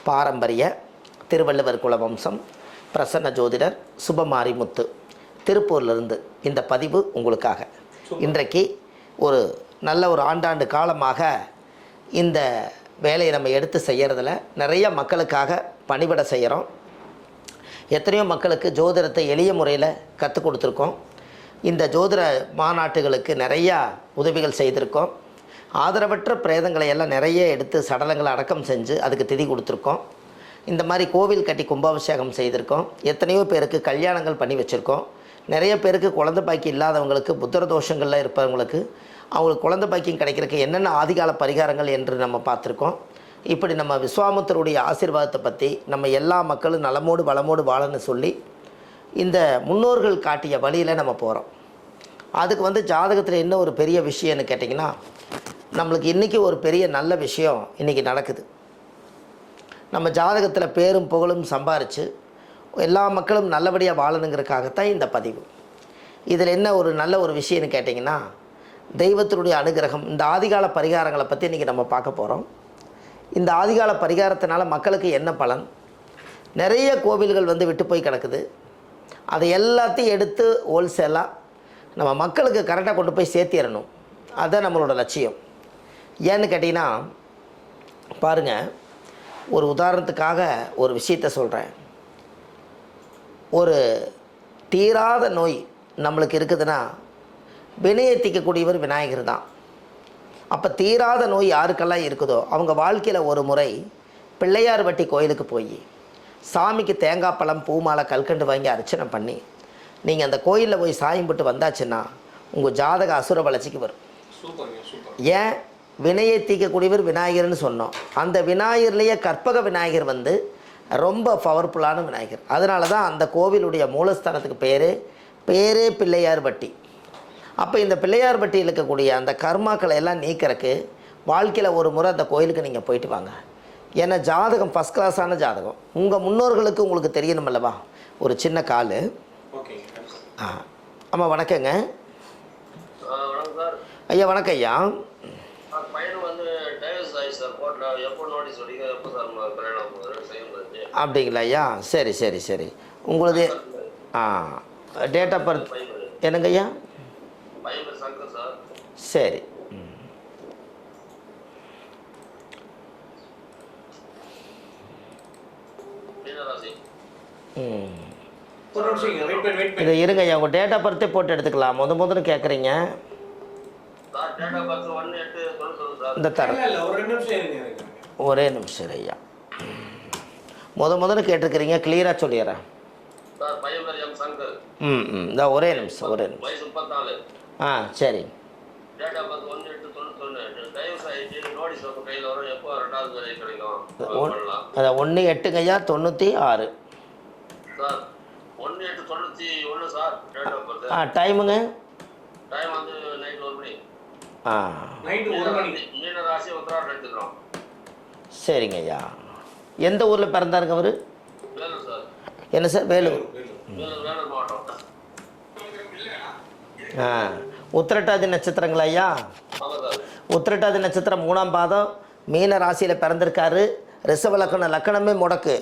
பாரம்பரிய திருவள்ளுவர் குலவம்சம் பிரசன்ன ஜோதிடர் சுபமாரிமுத்து திருப்பூர்லேருந்து இந்த பதிவு உங்களுக்காக. இன்றைக்கு ஒரு நல்ல ஒரு ஆண்டாண்டு காலமாக இந்த வேலையை நம்ம எடுத்து செய்கிறதுல நிறைய மக்களுக்காக பணிபட செய்கிறோம். எத்தனையோ மக்களுக்கு ஜோதிடத்தை எளிய முறையில் கற்றுக் கொடுத்துருக்கோம். இந்த ஜோதிட மாநாட்டுகளுக்கு நிறையா உதவிகள் செய்திருக்கோம். ஆதரவற்ற பிரேதங்களை எல்லாம் நிறைய எடுத்து சடலங்களை அடக்கம் செஞ்சு அதுக்கு திதி கொடுத்துருக்கோம். இந்த மாதிரி கோவில் கட்டி கும்பாபிஷேகம் செய்திருக்கோம். எத்தனையோ பேருக்கு கல்யாணங்கள் பண்ணி வச்சுருக்கோம். நிறைய பேருக்கு குழந்தை பாக்கியம் இல்லாதவங்களுக்கு, புத்திர தோஷங்களில் இருப்பவங்களுக்கு அவங்களுக்கு குழந்தை பாக்கியம் கிடைக்கிறதுக்கு என்னென்ன ஆதிகால பரிகாரங்கள் என்று நம்ம பார்த்துருக்கோம். இப்படி நம்ம விஸ்வாமித்திரருடைய ஆசீர்வாதத்தை பற்றி நம்ம எல்லா மக்களும் நலமோடு வளமோடு வாழன்னு சொல்லி இந்த முன்னோர்கள் காட்டிய வழியில் நம்ம போகிறோம். அதுக்கு ஜாதகத்தில் என்ன ஒரு பெரிய விஷயம்னு கேட்டிங்கன்னா, நம்மளுக்கு இன்றைக்கி ஒரு பெரிய நல்ல விஷயம் இன்றைக்கி நடக்குது. நம்ம ஜாதகத்தில் பேரும் புகழும் சம்பாரித்து எல்லா மக்களும் நல்லபடியாக வாழணுங்கிறதுக்காகத்தான் இந்த பதிவு. இதில் என்ன ஒரு நல்ல ஒரு விஷயம்னு கேட்டிங்கன்னா, தெய்வத்தினுடைய அனுகிரகம். இந்த ஆதிகால பரிகாரங்களை பற்றி இன்றைக்கி நம்ம பார்க்க போகிறோம். இந்த ஆதிகால பரிகாரத்தினால மக்களுக்கு என்ன பலன்? நிறைய கோவில்கள் விட்டு போய் கிடக்குது. அதை எல்லாத்தையும் எடுத்து ஹோல்சேலாக நம்ம மக்களுக்கு கரெக்டாக கொண்டு போய் சேர்த்திடணும். அதுதான் நம்மளோட லட்சியம். ஏன்னு கேட்டிங்கன்னா, பாருங்கள், ஒரு உதாரணத்துக்காக ஒரு விஷயத்தை சொல்கிறேன். ஒரு தீராத நோய் நம்மளுக்கு இருக்குதுன்னா வினையை தீர்க்கக்கூடியவர் விநாயகர் தான். அப்போ தீராத நோய் யாருக்கெல்லாம் இருக்குதோ அவங்க வாழ்க்கையில் ஒரு முறை பிள்ளையார்பட்டி கோயிலுக்கு போய் சாமிக்கு தேங்காய் பழம் பூமாலை கல்கண்டு வாங்கி அர்ச்சனை பண்ணி நீங்கள் அந்த கோயிலில் போய் சாயம் போட்டு வந்தாச்சுன்னா உங்கள் ஜாதக அசுர வளர்ச்சிக்கு வரும். ஏன்? வினையை தீர்க்கக்கூடியவர் விநாயகர்னு சொன்னோம். அந்த விநாயகர்லேயே கற்பக விநாயகர் ரொம்ப பவர்ஃபுல்லான விநாயகர். அதனால தான் அந்த கோவிலுடைய மூலஸ்தானத்துக்கு பேரே பிள்ளையார்பட்டி. அப்போ இந்த பிள்ளையார்பட்டியில் இருக்கக்கூடிய அந்த கர்மாக்களை எல்லாம் நீக்கிறதுக்கு வாழ்க்கையில் ஒரு முறை அந்த கோயிலுக்கு நீங்கள் போயிட்டு வாங்க. ஏன்னா ஜாதகம் ஃபஸ்ட் கிளாஸான ஜாதகம். உங்கள் முன்னோர்களுக்கு உங்களுக்கு தெரியணும் அல்லவா? ஒரு சின்ன கால். ஆமாம், வணக்கங்க ஐயா. வணக்கம் ஐயா. அப்படிங்களா ஐயா? சரி சரி சரி. உங்களது டேட் ஆஃப் பர்த் என்னங்க ஐயா? சரி. இது இருங்க ஐயா, உங்கள் டேட் ஆஃப் பர்த்தே போட்டு எடுத்துக்கலாம். முதல்ல கேட்குறீங்க இந்த தர ஒரே நிமிஷம் ஐயா. முதல்ல கேட்டிருக்கிறீங்க, கிளியராக சொல்லிடுறேன். இந்த ஒரே நிமிஷம். சரி. அதான் 1/8 ஐயா 96. டைமுங்க? சரிங்க ஐயா. எந்த ஊரில் பிறந்தாருங்க அவர்? என்ன சார்? வேலூர். உத்திரட்டாதி நட்சத்திரங்களா ஐயா? உத்திரட்டாதி நட்சத்திரம் 3ஆம் பாதம் மீன ராசியில் பிறந்திருக்காரு. ரிஷப லக்கணம். லக்கணமே முடக்கு.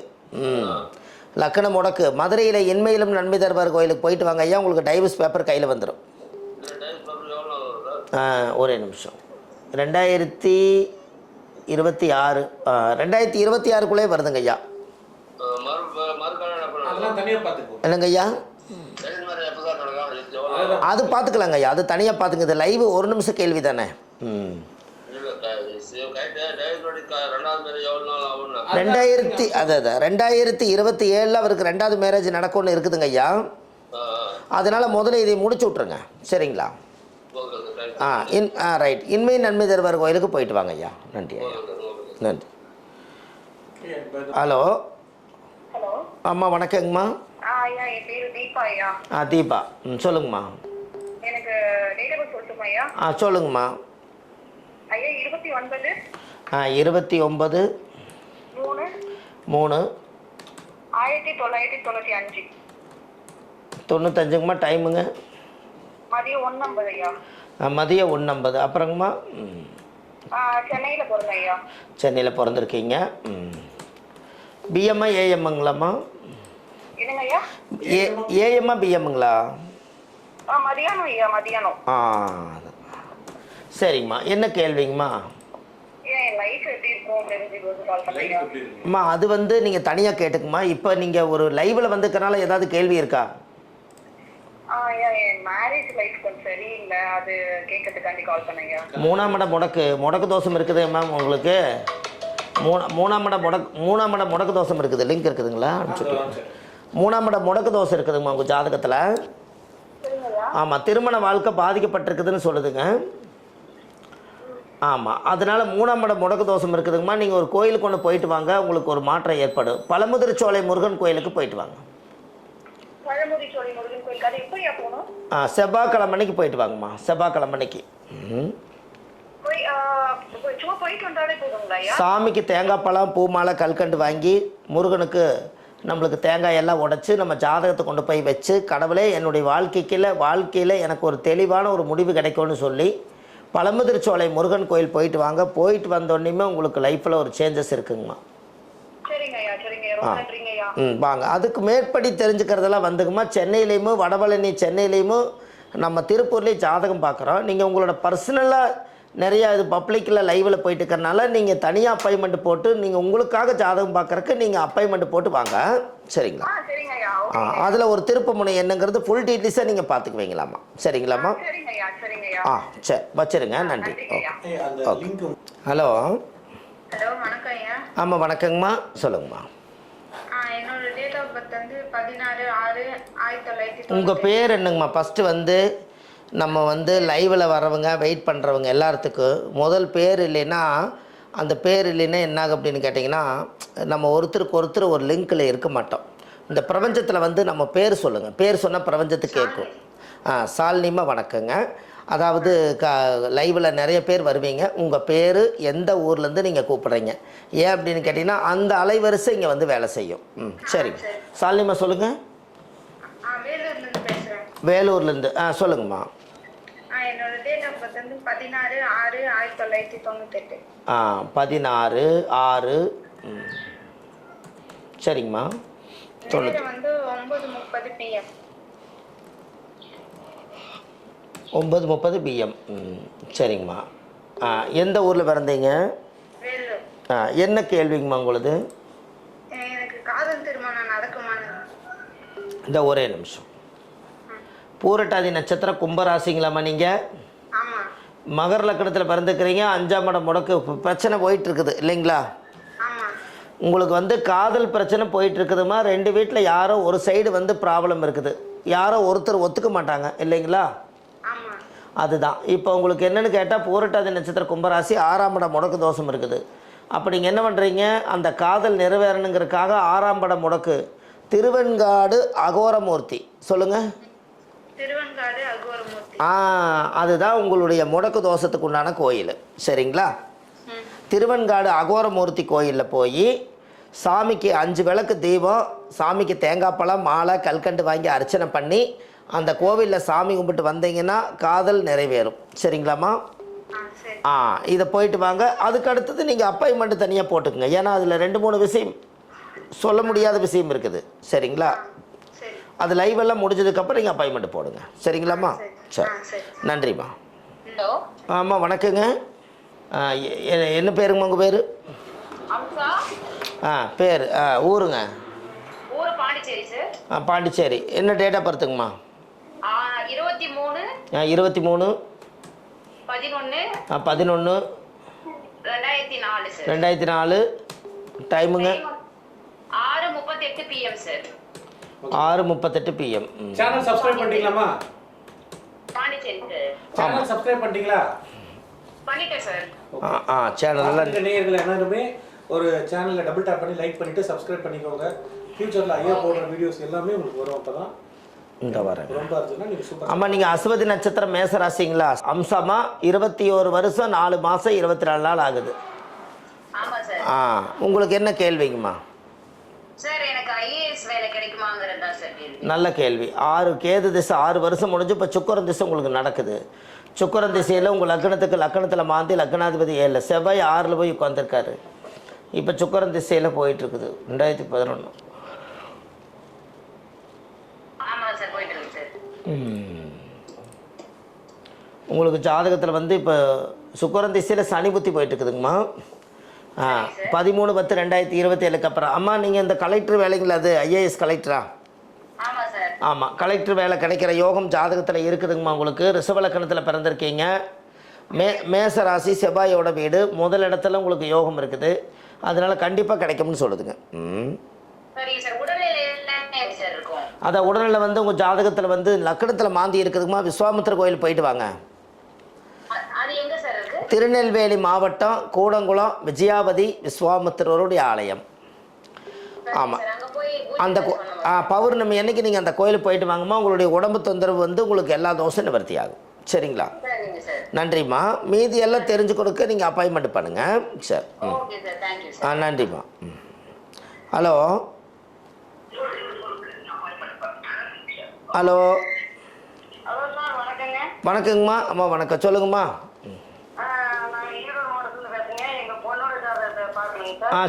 லக்கணம் முடக்கு. மதுரையில் இன்மையிலும் நன்மை தருவார் கோயிலுக்கு போயிட்டு வாங்க ஐயா. உங்களுக்கு டைவர்ஸ் பேப்பர் கையில் வந்துடும். ஒரே நிமிஷம். 2026 2026க்குள்ளே வருதுங்க ஐயா. என்னங்க ஐயா? அது பார்த்துக்கலாங்க ஐயா, அது தனியாக பார்த்துங்க. இது லைவ் 1 நிமிஷம் கேள்வி தானே. 2027 அவருக்கு 2வது மேரேஜ் நடக்கும்னு இருக்குதுங்க ஐயா. அதனால் முதல்ல இதை முடிச்சு விட்ருங்க. சரிங்களா? ரைட். இன்மை நன்மை தருவார் கோயிலுக்கு போயிட்டு வாங்க ஐயா. நன்றி ஐயா. நன்றி. ஹலோ. அம்மா வணக்கங்கம்மா. தீபா. சொல்லுங்கம்மா. சொல்லுங்கம்மா. 29 3 1995ங்கம்மா. டைமுங்க? மதியம் 1:50 ஐயா. மதியம் 1:50. அப்புறங்கம்மா? சென்னையில் பிறந்தேன் ஐயா. சென்னையில் பிறந்திருக்கீங்க. பிஎம்ஐ ஏஎம்முங்களாம்மா? என்னங்க ஐயா? ஏஎம்மா பிஎம்முங்களா? மதியானம் ஐயா, மதியானம். சரிங்கம்மா, என்ன கேள்விங்கம்மா? லைஃப் எப்படி இருக்கும் அப்படின்னு கால் பண்ணீங்க. அம்மா அது வந்து நீங்கள் தனியாக கேட்டுக்குமா. இப்போ நீங்கள் ஒரு லைவில் வந்துக்கிறனால ஏதாவது கேள்வி இருக்கா? என் மேரேஜ் லைஃப் கொஞ்சம் சரியில்லை, அது கேட்கறதுக்காண்டி கால் பண்ணீங்க. மூணாம் இடம் முடக்கு தோஷம் இருக்குது மேம் உங்களுக்கு. மூணாம் இடம் முடக்கு தோஷம் இருக்குது. லிங்க் இருக்குதுங்களா? அனுப்பிச்சுட்டு மூணாம் இடம் முடக்கு தோஷம் இருக்குதுங்கம்மா உங்கள் ஜாதகத்தில். ஆமாம், திருமண வாழ்க்கை பாதிக்கப்பட்டிருக்குதுன்னு சொல்லுதுங்க. ஆமாம், அதனால் மூணாம் இடம் முடக்கு தோஷம் இருக்குதுங்கம்மா. நீங்கள் ஒரு கோயிலுக்கு ஒன்று போயிட்டு வாங்க, உங்களுக்கு ஒரு மாற்றம் ஏற்படும். பழமுதிர்ச்சோலை முருகன் கோயிலுக்கு போயிட்டு வாங்க. செவ்வாய்க்கிழமைக்கு போயிட்டு வாங்கம்மா, செவ்வாய்க்கிழமைக்கு. சாமிக்கு தேங்காய் பழம், பூ மாலை, கல்கண்டு வாங்கி முருகனுக்கு நம்மளுக்கு தேங்காய் எல்லாம் உடைச்சி நம்ம ஜாதகத்தை கொண்டு போய் வச்சு, கடவுளே என்னுடைய வாழ்க்கையில் எனக்கு ஒரு தெளிவான ஒரு முடிவு கிடைக்கும்னு சொல்லி பழமுதிர்ச்சோலை முருகன் கோயில் போயிட்டு வாங்க. போயிட்டு வந்தோடனேயுமே உங்களுக்கு லைஃப்பில் ஒரு சேஞ்சஸ் இருக்குங்கம்மா. வாங்க. அதுக்கு மேற்படி தெரிஞ்சுக்கிறதெல்லாம் வந்துங்கம்மா. சென்னையிலையும் வடபழனி சென்னையிலையும் நம்ம திருப்பூர்லேயும் ஜாதகம் பார்க்குறோம். நீங்கள் உங்களோட பர்சனலாக நிறையா இது பப்ளிக்கில் லைவில் போயிட்டு இருக்கிறனால நீங்கள் தனியாக அப்பாயின்மெண்ட் போட்டு நீங்கள் உங்களுக்காக ஜாதகம் பார்க்குறக்கு நீங்கள் அப்பாயின்மெண்ட் போட்டு வாங்க. சரிங்களா? அதில் ஒரு திருப்பமுனை என்னங்கிறது ஃபுல் டீட்டெயில்ஸாக நீங்கள் பார்த்துக்குவீங்களாம்மா. சரிங்களாம்மா? சரி, வச்சுருங்க. நன்றி. ஓகே. ஹலோ. ஆமாம், வணக்கங்கம்மா, சொல்லுங்கம்மா. உங்கள் பேர் என்னங்கம்மா? ஃபஸ்ட்டு வந்து நம்ம வந்து லைவில் வரவங்க வெயிட் பண்ணுறவங்க எல்லாத்துக்கும் முதல் பேர் இல்லைன்னா, அந்த பேர் இல்லைன்னா என்னாகும் அப்படின்னு கேட்டிங்கன்னா, நம்ம ஒருத்தருக்கு ஒரு லிங்க்கில் இருக்க மாட்டோம். இந்த பிரபஞ்சத்தில் வந்து நம்ம பேர் சொல்லுங்கள். பேர் சொன்னால் பிரபஞ்சத்துக்கு கேட்கும். சாலினிமா, வணக்கங்க. அதாவது லைவில் நிறைய பேர் வருவீங்க. உங்கள் பேர் எந்த ஊர்லேருந்து நீங்கள் கூப்பிட்றீங்க ஏன் அப்படின்னு கேட்டிங்கன்னா அந்த அலைவரிசை இங்கே வந்து வேலை செய்யும். சரிங்க சாலினிமா, சொல்லுங்கள். வேலூர்லேருந்து சொல்லுங்கம்மா. என்னோட டேட் ஆஃப் பர்த் வந்து 16/6/1998. 16/6. சரிங்கம்மா, சொல்லுங்க. வந்து 9:30 PM. 9:30 PM. சரிங்கம்மா. எந்த ஊரில் பிறந்தீங்க? வேலூர். என்ன கேள்விங்கம்மா உங்களுது? எனக்கு காதல் திருமணம் நடக்குமான்னு. இந்த ஒரே நிமிஷம். பூரட்டாதி நட்சத்திரம் கும்பராசிங்களாம்மா நீங்கள்? ஆமாம். மகர லக்னத்தில் பிறந்துக்கிறீங்க. 5ஆம் இடம் முடக்கு பிரச்சனை போயிட்டுருக்குது இல்லைங்களா? ஆமாம். உங்களுக்கு வந்து காதல் பிரச்சனை போயிட்டுருக்குதுமா. 2 வீட்டில் யாரோ ஒரு சைடு வந்து ப்ராப்ளம் இருக்குது. யாரோ ஒருத்தர் ஒத்துக்க மாட்டாங்க இல்லைங்களா? ஆமாம். அதுதான் இப்போ உங்களுக்கு என்னென்னு கேட்டால், பூரட்டாதி நட்சத்திரம் கும்பராசி 6ஆம் இடம் முடக்கு தோஷம் இருக்குது. அப்போ நீங்கள் என்ன பண்ணுறீங்க, அந்த காதல் நிறைவேறணுங்கிறதுக்காக 6ஆம் இடம் முடக்கு திருவெண்காடு அகோரமூர்த்தி. சொல்லுங்கள். திருவெண்காடு அகோரமூர்த்தி. அதுதான் உங்களுடைய முடக்கு தோஷத்துக்கு உண்டான கோயில். சரிங்களா? திருவெண்காடு அகோரமூர்த்தி கோயிலில் போய் சாமிக்கு 5 விளக்கு தீபம், சாமிக்கு தேங்காய் பழம், மாலை, கல்கண்டு வாங்கி அர்ச்சனை பண்ணி அந்த கோவிலில் சாமி கும்பிட்டு வந்தீங்கன்னா காதல் நிறைவேறும். சரிங்களாம்மா? இதை போயிட்டு வாங்க. அதுக்கு அடுத்தது நீங்கள் அப்பாயின்மெண்ட் தனியாக போட்டுக்குங்க. ஏன்னா அதில் 2-3 விஷயம் சொல்ல முடியாத விஷயம் இருக்குது. சரிங்களா? அது லைவ் எல்லாம் முடிஞ்சதுக்கப்புறம் நீங்கள் அப்பாயின்மெண்ட் போடுங்க. சரிங்களாம்மா? சரி, நன்றிம்மா. ஹலோ. ஆமாம், வணக்கங்க. என்ன பேருங்கம்மா உங்கள் பேர்? பேர் ஊருங்க? ஊர் பாண்டிச்சேரி சார். பாண்டிச்சேரி. என்ன டேட் ஆஃப் பர்த்துங்கம்மா? 23 23 11 11 2004 சார். 2004. டைமுங்க? 6:38 PM sir. 6:38 PM. Channel subscribe பண்ணிட்டீங்களாமா? பாண்டிச்சேரி சார். சேனல் சப்ஸ்கிரைப் பண்ணிட்டீங்களா? பண்ணிட்டேன் சார். சேனல்லாம் நேயர்கள் எல்லாருமே ஒரு சேனலை டபுள் டேப் பண்ணி லைக் பண்ணிட்டு சப்ஸ்கிரைப் பண்ணிக்கோங்க. ஃபியூச்சரில் ஐயா போடுற வீடியோஸ் எல்லாமே உங்களுக்கு வரும். அப்போ தான் இந்த வரேன். ரொம்ப அர்ஜென்ட்னா நீங்கள் சூப்பர். ஆமாம், நீங்கள் அஸ்வதி நட்சத்திரம் மேசராசிங்களா? அம்சமா 21 வருஷம் 4 மாதம் 24 நாள் ஆகுது. ஆமாம் சார். உங்களுக்கு என்ன கேள்விங்கம்மா? சார் எனக்கு ஐஏஎஸ் வேலை கிடைக்குமாங்கிறது தான் சார் கேள்வி. நல்ல கேள்வி. 6 கேது திசை 6 வருஷம் முடிஞ்சு இப்போ சுக்கிரன் திசை உங்களுக்கு நடக்குது. சுக்கிரன் திசையில் உங்கள் லக்னத்தில் மாந்தி லக்னாதிபதி 7, செவ்வாய் 6ல் போய் உட்காந்துருக்காரு. இப்போ சுக்கரன் திசையில் போயிட்டுருக்குது 2011. ஆமா சார், போயிட்டு இருக்கு சார். உங்களுக்கு ஜாதகத்தில் வந்து இப்போ சுக்கரன் திசையில் சனி புத்தி போயிட்டுருக்குதுங்கம்மா. 13/10/2027 அப்புறம். அம்மா நீங்கள் இந்த கலெக்டர் வேலைங்களா, அது ஐஏஎஸ் கலெக்டரா? ஆமா சார். ஆமாம், கலெக்டர் வேலை கிடைக்கிற யோகம் ஜாதகத்தில் இருக்குதுங்கம்மா. உங்களுக்கு ரிஷப லக்னத்தில் பிறந்திருக்கீங்க. மேச ராசி, செவ்வாயோட வீடு, முதல் இடத்துல உங்களுக்கு யோகம் இருக்குது. அதனால் கண்டிப்பாக கிடைக்கும்னு சொல்லுதுங்க. சரிங்க சார். உடல்நிலை எல்லாமே எப்படி சார் இருக்கும்? அதை உடல்நிலை வந்து உங்கள் ஜாதகத்தில் வந்து லக்னத்தில் மாந்தி இருக்குதுங்கம்மா. விஸ்வாமித்திர கோயில் போயிட்டு வாங்க. அது எங்க சார் இருக்கு? திருநெல்வேலி மாவட்டம் கூடங்குளம் விஜயாவதி விஸ்வாமித்திரருடைய ஆலயம். ஆமாம், அந்த பௌர்ணமி அன்னைக்கு நீங்கள் அந்த கோயிலுக்கு போயிட்டு வாங்கம்மா. உங்களுடைய உடம்பு தொந்தரவு வந்து உங்களுக்கு எல்லா தோசையும் நிவர்த்தி ஆகும். சரிங்களா? நன்றிம்மா. மீதி எல்லாம் தெரிஞ்சு கொடுக்க நீங்கள் அப்பாயின்மெண்ட் பண்ணுங்கள். சரி. நன்றிம்மா. ஹலோ ஹலோ வணக்கங்கம்மா. அம்மா வணக்கம், சொல்லுங்கம்மா.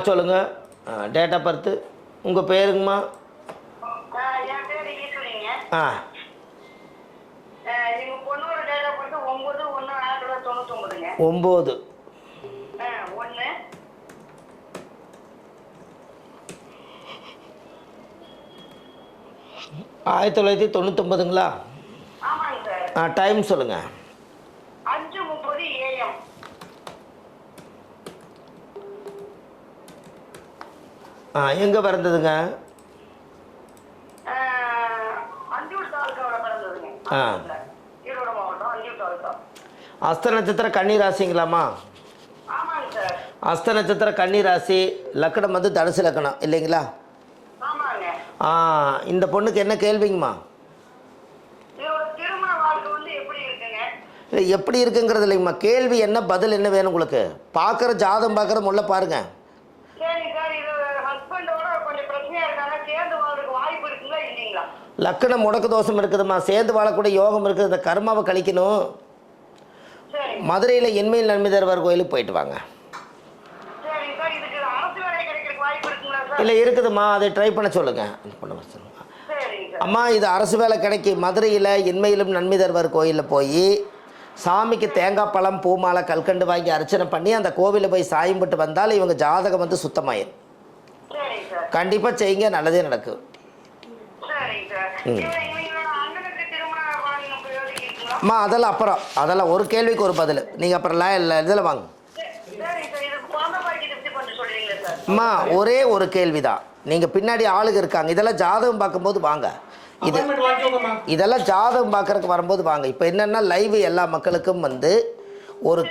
சொல்லுங்கள். டேட் ஆஃப் பர்த்து, உங்கள் பேருங்கம்மா? ஆ 9 1999ங்களா? டைம் சொல்லுங்கள். 5:30 AM. எங்கே பிறந்ததுங்க? அஸ்த நட்சத்திரம் கன்னி ராசிங்களாம்மா? அஸ்த நட்சத்திரம் கன்னி ராசி, லக்கணம் வந்து தனுசு லக்கணம் இல்லைங்களா? இந்த பொண்ணுக்கு என்ன கேள்விங்கம்மா? எப்படி இருக்குங்கிறது இல்லைங்கம்மா, கேள்வி என்ன, பதில் என்ன வேணும் உங்களுக்கு? பார்க்குற ஜாதகம் பார்க்குற முல்ல பாருங்கள். லக்கணம் முடக்கு தோஷம் இருக்குதுமா, சேர்ந்து வாழக்கூடிய யோகம் இருக்குது. இந்த கர்மாவை கழிக்கணும். மதுரையில் என்மையில் நன்மை தருவார் கோயிலுக்கு போயிட்டு வாங்க. இல்லை இருக்குதுமா, அதை ட்ரை பண்ண சொல்லுங்கள். அம்மா இது அரசு வேலை கிடைக்கும். மதுரையில் என்மையிலும் நன்மை தருவார் கோயிலில் போய் சாமிக்கு தேங்காய் பழம் பூ மாலை கல்கண்டு வாங்கி அர்ச்சனை பண்ணி அந்த கோவிலில் போய் சாயம்பட்டு வந்தால் இவங்க ஜாதகம் வந்து சுத்தமாயிரும். கண்டிப்பாக செய்யுங்க, நல்லதே நடக்கும். அம்மா அதெல்லாம் அப்புறம், அதெல்லாம் ஒரு கேள்விக்கு ஒரு பதில். நீங்கள் அப்புறம் இதில் வாங்க. அம்மா ஒரே ஒரு கேள்வி தான். நீங்கள் பின்னாடி ஆளுங்க இருக்காங்க, இதெல்லாம் ஜாதகம் பார்க்கும்போது வாங்க. இதெல்லாம் ஜாதகம் பார்க்குறதுக்கு வரும்போது வாங்க. இப்போ என்னென்னா லைவ் எல்லா மக்களுக்கும் வந்து ஒரு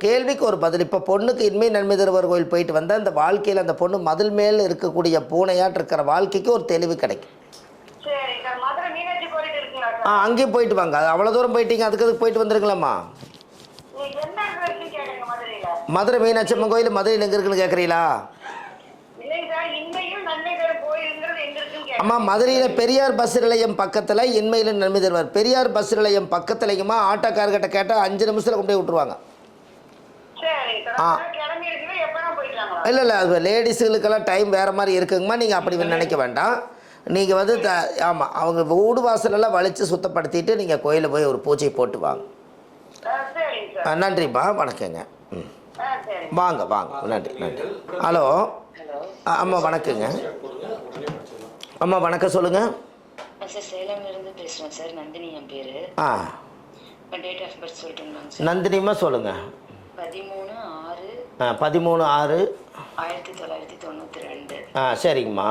கேள்விக்கு ஒரு பதில். இப்போ பொண்ணுக்கு இன்மை நன்மை தருவார் கோயில் போயிட்டு வந்தால் அந்த வாழ்க்கையில் அந்த பொண்ணு மதில் மேல் இருக்கக்கூடிய பூனையாட்டு இருக்கிற வாழ்க்கைக்கு ஒரு தெளிவு கிடைக்கும். அங்கேயும் போயிட்டு வாங்க. அது அவ்வளோ தூரம் போயிட்டீங்க, அதுக்கு போயிட்டு வந்துருங்களாம்மா. மதுரை மீனாட்சி அம்மன் கோயில் மதுரையில் எங்கே இருக்குன்னு கேட்குறீங்களா? அம்மா மதுரையில் பெரியார் பஸ் நிலையம் பக்கத்தில் இன்மையில் நன்மை தருவார். பெரியார் பஸ் நிலையம் பக்கத்துலையுமா ஆட்டோக்காரர்கிட்ட கேட்டால் 5 நிமிஷத்தில் கொண்டு போய் விட்டுருவாங்க. இல்லை அது லேடிஸுகளுக்கெல்லாம் டைம் வேறு மாதிரி இருக்குங்கம்மா. நீங்கள் அப்படி நினைக்க வேண்டாம். நீங்கள் வந்து ஆமாம், அவங்க வீடு வாசலெல்லாம் வலித்து சுத்தப்படுத்திட்டு நீங்கள் கோயிலில் போய் ஒரு பூஜை போட்டு வாங்க. நன்றிம்மா, வணக்கங்க. வாங்க வாங்க, நன்றி நன்றி. ஹலோ அம்மா வணக்கங்க. அம்மா வணக்கம், சொல்லுங்கள். சேலம்லேருந்து பேசுகிறேன் சார். நந்தினி என் பேர். டேட் ஆஃப் பர்த் சொல்லிட்டுங்களாங்க சார்? நந்தினிமா சொல்லுங்கள். 13/6/1992. சரிங்கம்மா.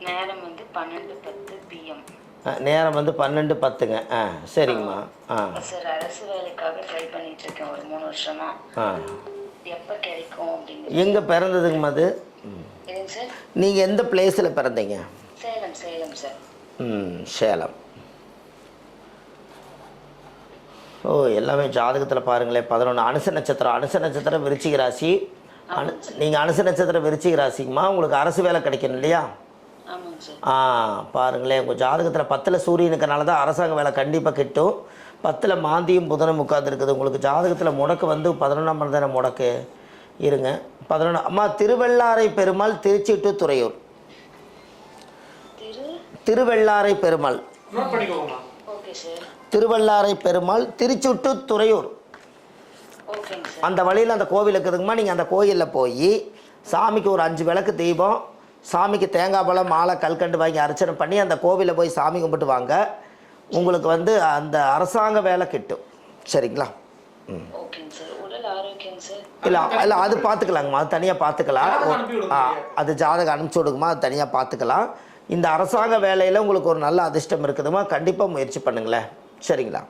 நேரம் வந்து 12:10 PM. நேரம் வந்து 12:10ங்க. சரிங்கம்மா. சார் அரசு வேலைக்காக ட்ரை பண்ணிட்டு இருக்கேன் ஒரு 3 வருஷமா. எப்போ கிடைக்கும் அப்படிங்க? எங்கே பிறந்ததுங்கம்மா அது? எதுங்க சார்? நீங்கள் எந்த பிளேஸில் பிறந்தீங்க? சேலம் சார். சேலம். ஓ எல்லாமே ஜாதகத்தில் பாருங்களேன். 11 அனுச நட்சத்திரம் விருச்சிக ராசி. நீங்கள் அனுச நட்சத்திரம் விருச்சிக ராசிங்கம்மா. உங்களுக்கு அரசு வேலை கிடைக்கணும் இல்லையா? பாருங்களேன், உங்கள் ஜாதகத்தில் 10ல் சூரியனுக்குனால தான் அரசாங்க வேலை கண்டிப்பாக கிட்டும். 10ல் மாந்தியும் புதனும் உட்காந்துருக்குது. உங்களுக்கு ஜாதகத்தில் முடக்கு வந்து 11ஆம் தானே முடக்கு. இருங்க 11. அம்மா திருவெள்ளாரை பெருமாள் திருச்சி டு துறையூர். திருவெள்ளாரை பெருமாள். நோட் பண்ணிக்கோங்கம்மா. Okay sir. Thiruvellarai Perumal Trichy to Thuraiyur. ஓகேங்க சார். அந்த வழியில் அந்த கோவில் இருக்குதுங்கம்மா. நீங்கள் அந்த கோயிலில் போய் சாமிக்கு ஒரு 5 விளக்கு தீபம், சாமிக்கு தேங்காய் பழம் மாலை கல்கண்டு வாங்கி அர்ச்சனை பண்ணி அந்த கோவிலில் போய் சாமி கும்பிட்டு வாங்க. உங்களுக்கு வந்து அந்த அரசாங்க வேலை கிட்டும். சரிங்களா? ஓகேங்க சார். உடல் ஆரோக்கியம் சார். இல்லை அது பார்த்துக்கலாங்கம்மா, அது தனியாக பார்த்துக்கலாம். அது ஜாதகம் அனுப்பிச்சி விடுங்கம்மா, அது தனியாக பார்த்துக்கலாம். இந்த அரசாங்க வேலையில் உங்களுக்கு ஒரு நல்ல அதிர்ஷ்டம் இருக்குதுமா, கண்டிப்பாக முயற்சி பண்ணுங்களேன். சரிங்களா?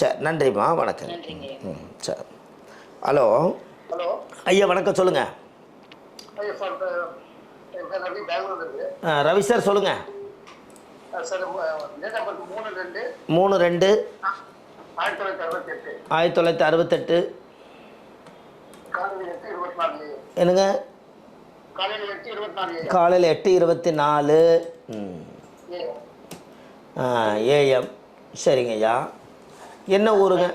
சரி, நன்றிம்மா, வணக்கம். சரி. ஹலோ ஐயா, வணக்கம், சொல்லுங்கள். ரவி சார் சொல்லுங்கள். 3/2/1968. என்னங்க? காலையில் 8:24 AM. சரிங்க ஐயா. என்ன ஊருங்க?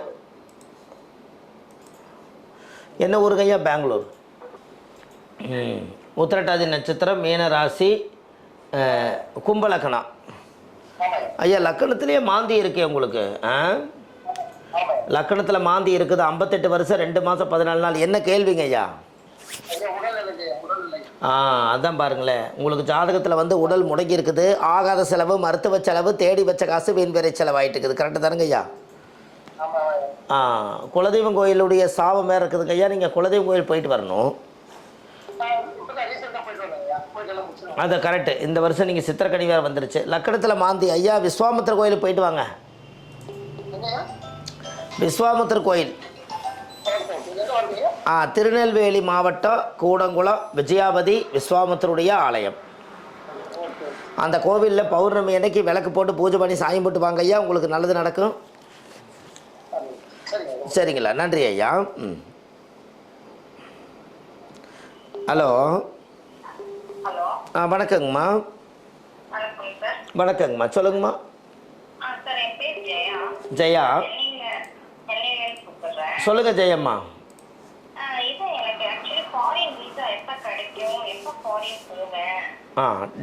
என்ன ஊருங்க ஐயா? பெங்களூர். உத்திரட்டாதி நட்சத்திரம், மீன ராசி, கும்பலக்கணம். ஐயா, லக்கணத்திலேயே மாந்தி இருக்கே உங்களுக்கு. லக்கணத்தில் மாந்தி இருக்குது. 58 வருஷம் 2 மாதம் 14 நாள். என்ன கேள்விங்க ஐயா? அதான் பாருங்களேன், உங்களுக்கு ஜாதகத்தில் வந்து உடல் முடங்கி இருக்குது. ஆகாத செலவு, மருத்துவ செலவு, தேடி வச்ச காசு வீண் வேலை செலவாயிட்டு இருக்குது. கரெக்டு தானுங்க ஐயா? குலதெய்வம் கோயிலுடைய சாபம் வேறு இருக்குதுங்க ஐயா. நீங்கள் குலதெய்வம் கோயில் போயிட்டு வரணும். அது கரெக்டு. இந்த வருஷம் நீங்கள் சித்திரக்கனி வேறு வந்துருச்சு. லக்கணத்தில் மாந்தி. ஐயா, விஸ்வாமித்திர கோயிலுக்கு போயிட்டு வாங்க. விஸ்வாமித்திர கோயில் திருநெல்வேலி மாவட்டம் கூடங்குளம் விஜயாபதி விஸ்வாமித்தருடைய ஆலயம். அந்த கோவிலில் பௌர்ணமி அன்னைக்கு விளக்கு போட்டு பூஜை பண்ணி சாயம் போட்டு வாங்க ஐயா, உங்களுக்கு நல்லது நடக்கும். சரிங்களா? நன்றி ஐயா. ஹலோ வணக்கங்கம்மா. வணக்கங்கம்மா, சொல்லுங்கம்மா. ஜெயா, சொல்லுங்க ஜெயம்மா.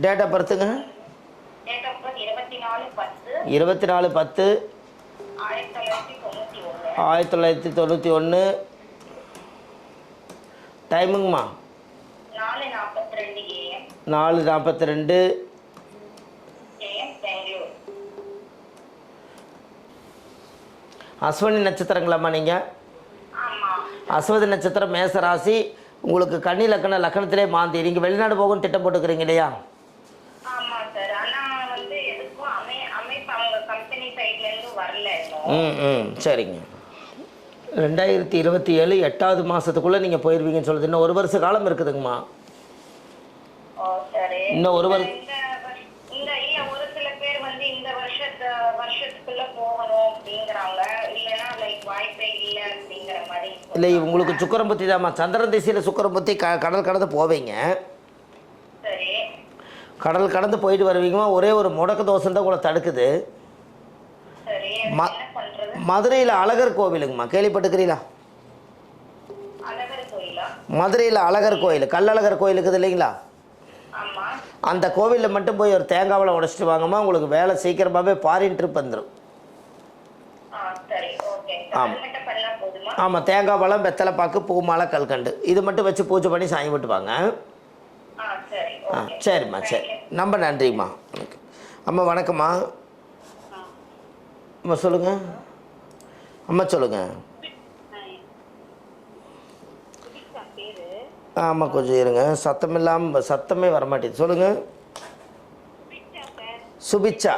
டேட் ஆஃப் பர்த்துங்க? 24/10/1991. டைமுங்கம்மா? 4:42 அஸ்வினி நட்சத்திரங்களாம்மா நீங்கள்? அஸ்வதி நட்சத்திரம், மேச ராசி. உங்களுக்கு கன்னி லக்கணம், லக்கணத்திலே மாந்தி. நீங்கள் வெளிநாடு போகணும்னு திட்டம் போட்டுக்கிறீங்க இல்லையா? சரிங்க. 2027 8வது மாதத்துக்குள்ளே நீங்கள் போயிடுவீங்கன்னு சொல்லுது. இன்னும் 1 வருஷ காலம் இருக்குதுங்கம்மா. இன்னும் 1 வருஷம். இல்லை, உங்களுக்கு சுக்கரம் புத்தி தான்மா. சந்திரன் திசையில் சுக்கரம் புத்தி. கடல் கடந்து போவீங்க. கடல் கடந்து போயிட்டு வருவீங்கம்மா. ஒரே ஒரு முடக்க தோஷம் தான் உங்களை தடுக்குது. மதுரையில் அழகர் கோவிலுங்கம்மா, கேள்விப்பட்டுக்கிறீங்களா? மதுரையில் அழகர் கோயில், கல்லழகர் கோயில் இருக்குது இல்லைங்களா? அந்த கோவிலில் மட்டும் போய் ஒரு தேங்காவில் உடைச்சிட்டு வாங்கம்மா, உங்களுக்கு வேலை சீக்கிரமாகவே ஃபாரின் ட்ரிப் வந்துடும். ஆமாம், தேங்காய் பழம், வெத்தலை பாக்கு, பூ மாலை, கல்கண்டு இது மட்டும் வச்சு பூஜை பண்ணி சாமி விட்டு வாங்க. சரிம்மா, சரி, ரொம்ப நன்றிம்மா. அம்மா வணக்கம்மா. அம்மா சொல்லுங்கள். அம்மா சொல்லுங்கள். ஆமாம், கொஞ்சம் இருங்க, சத்தமே வரமாட்டேது. சொல்லுங்கள். சுபிச்சா.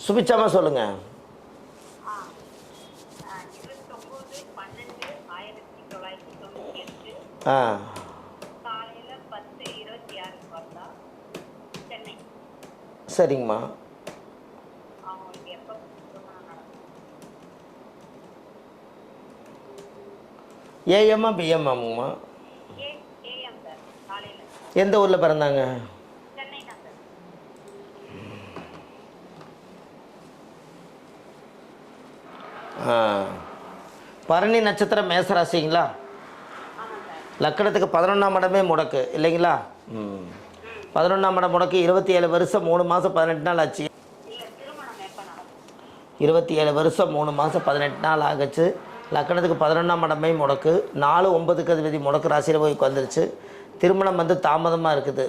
சுபிச்சாம்மா சொல்லுங்கள். சரிங்கம்மா. ஏஎம்மா பிஎம்மாம்மா? எந்த ஊரில் பிறந்தாங்க? பரணி நட்சத்திரம், மேசராசிங்களா? லக்கணத்துக்கு 11ஆம் இடமே முடக்கு இல்லைங்களா? 11ஆம் இடம் முடக்கு. 27 வருஷம் 3 மாதம் 18 நாள் ஆச்சு. 27 வருஷம் 3 மாதம் 18 நாள் ஆகுச்சு. லக்கணத்துக்கு 11ஆம் இடமே முடக்கு. 4-9க்கு அதிபதி முடக்கு ராசியில் போய் வந்துருச்சு. திருமணம் வந்து தாமதமாக இருக்குது.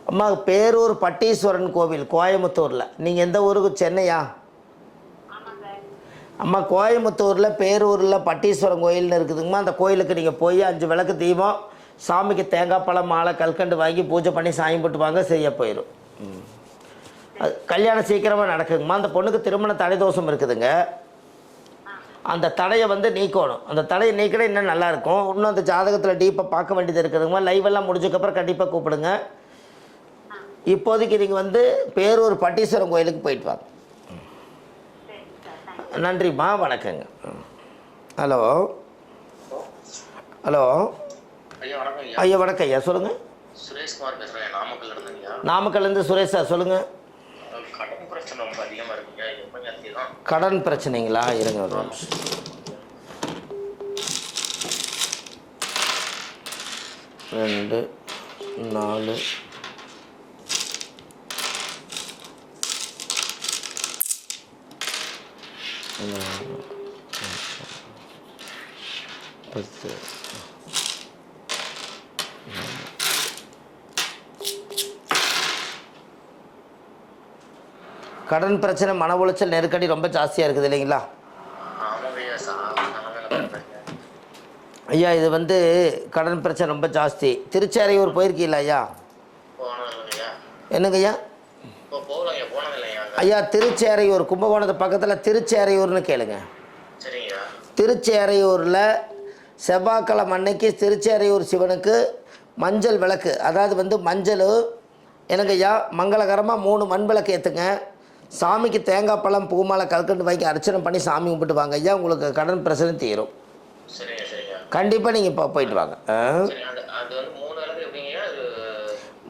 அம்மா பேரூர் பட்டீஸ்வரன் கோவில் கோயம்புத்தூரில். நீங்கள் எந்த ஊருக்கு? சென்னையா? அம்மா கோயம்புத்தூரில் பேரூரில் பட்டீஸ்வரன் கோயில்னு இருக்குதுங்கம்மா. அந்த கோயிலுக்கு நீங்கள் போய் 5 விளக்கு தீபம், சாமிக்கு தேங்காய் பழம் மாலை கல்கண்டு வாங்கி பூஜை பண்ணி சாமி போட்டு வாங்க, சரியாக போயிடும். அது கல்யாணம் சீக்கிரமாக நடக்குங்கம்மா. அந்த பொண்ணுக்கு திருமண தடை தோஷம் இருக்குதுங்க. அந்த தடையை வந்து நீக்கணும். அந்த தடையை நீக்கினா இன்னும் நல்லாயிருக்கும். இன்னும் அந்த ஜாதகத்தில் டீப்பாக பார்க்க வேண்டியது இருக்குதுங்கம்மா. லைவெல்லாம் முடிஞ்சக்கப்புறம் கண்டிப்பாக கூப்பிடுங்க. இப்போதைக்கு நீங்கள் வந்து பேரூர் பட்டீஸ்வரன் கோயிலுக்கு போயிட்டு வாங்க. நன்றிம்மா, வணக்கங்க. ஹலோ ஹலோ ஐயா, வணக்கம் ஐயா, சொல்லுங்கள். சுரேஷ்குமார் பேசுகிறேன், நாமக்கல்ல இருந்துங்கய்யா. நாமக்கல்லேருந்து சுரேஷ் சார், சொல்லுங்கள். கடன் பிரச்சனை ரொம்ப அதிகமாக இருக்குங்க, எப்பங்க தீரும்? கடன் பிரச்சனைங்களா? இருங்க ஒரு நிமிஷம். ரெண்டு 4 10. கடன் பிரச்சனை, மன உளைச்சல், நெருக்கடி ரொம்ப ஜாஸ்தியாக இருக்குது இல்லைங்களா? ஆமாங்கய்யா, ஐயா இது வந்து கடன் பிரச்சனை ரொம்ப ஜாஸ்தி. திருச்சேரையூர் போயிருக்கீங்களா ஐயா? போனதில்லையா? என்னங்க ஐயா? இப்போ போகலைங்க, போனதில்லையா? ஐயா திருச்சேரையூர், கும்பகோணத்து பக்கத்தில் திருச்சேரையூர்னு கேளுங்க. சரிங்கய்யா. திருச்சேரையூரில் செவ்வாய்க்கிழமை அன்னைக்கு திருச்சேரையூர் சிவனுக்கு மஞ்சள் விளக்கு, அதாவது வந்து மஞ்சள் எனக்கு ஐயா மங்களகரமாக 3 மண் விளக்கு ஏற்றுங்க. சாமிக்கு தேங்காய் பழம் பூமாலை கல்கண்டு வாங்கி அர்ச்சனை பண்ணி சாமி கும்பிட்டு வாங்க ஐயா. உங்களுக்கு கடன் பிரச்சனை தீரும். சரிங்க சரிங்க. கண்டிப்பாக நீங்கள் இப்போ போயிட்டு வாங்க. சரி, அது வந்து 3 விளக்கு எப்படிங்கய்யா? அது